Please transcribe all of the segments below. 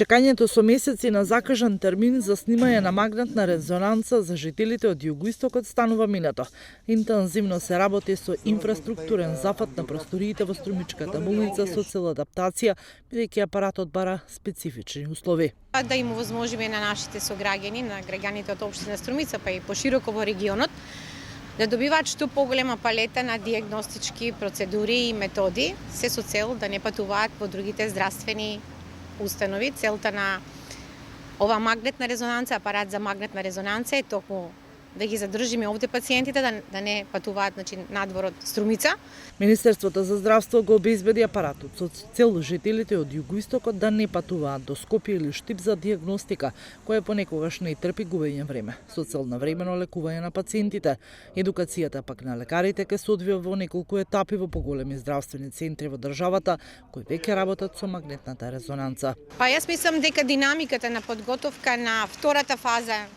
Чекањето со месеци на закажан термин за снимање на магнетна резонанца за жителите од југоистокот станува минато. Интензивно се работи со инфраструктурен зафат на просториите во Струмичката болница со цел адаптација, бидејќи апаратот бара специфични услови. Да им овозможиме на нашите сограѓани, на граѓаните од општина Струмица, па и пошироко во регионот, да добиваат што поголема палета на диагностички процедури и методи, се со цел да не патуваат во другите здравствени установи. Целта на ова магнетна резонанца, апарат за магнетна резонанца е токму да ги задржиме овде пациентите, да не патуваат надвор од Струмица. Министерството за здравство го обезбеди апаратот со цел жителите од југоистокот да не патуваат до Скопје или Штип за диагностика, која понекогаш не трпи губење време, со цел на времено лекување на пациентите. Едукацијата пак на лекарите ќе се одвива во неколку етапи во поголеми здравствени центри во државата, кои веќе работат со магнетната резонанца. Па јас мислам дека динамиката на подготовка на втората фаза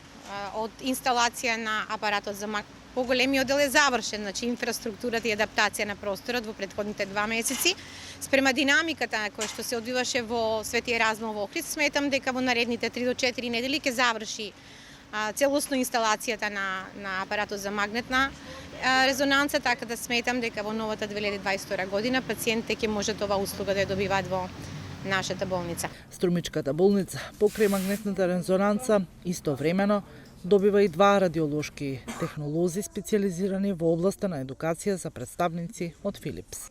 од инсталација на апаратот за поголемиот дел е завршен, значи инфраструктурата и адаптација на просторот во претходните 2 месеци. Спрема динамиката која што се одвиваше во Свети Еразмо во Охрид, сметам дека во наредните 3 до 4 недели ќе заврши целосно инсталацијата на апаратот за магнетна резонанца, така да сметам дека во новата 2022 година пациентите ќе можат оваа услуга да ја добиваат во нашата болница. Струмичката болница покрај магнетната резонанца истовремено добива и 2 радиолошки технолози специјализирани во областа на едукација за представници од Филипс.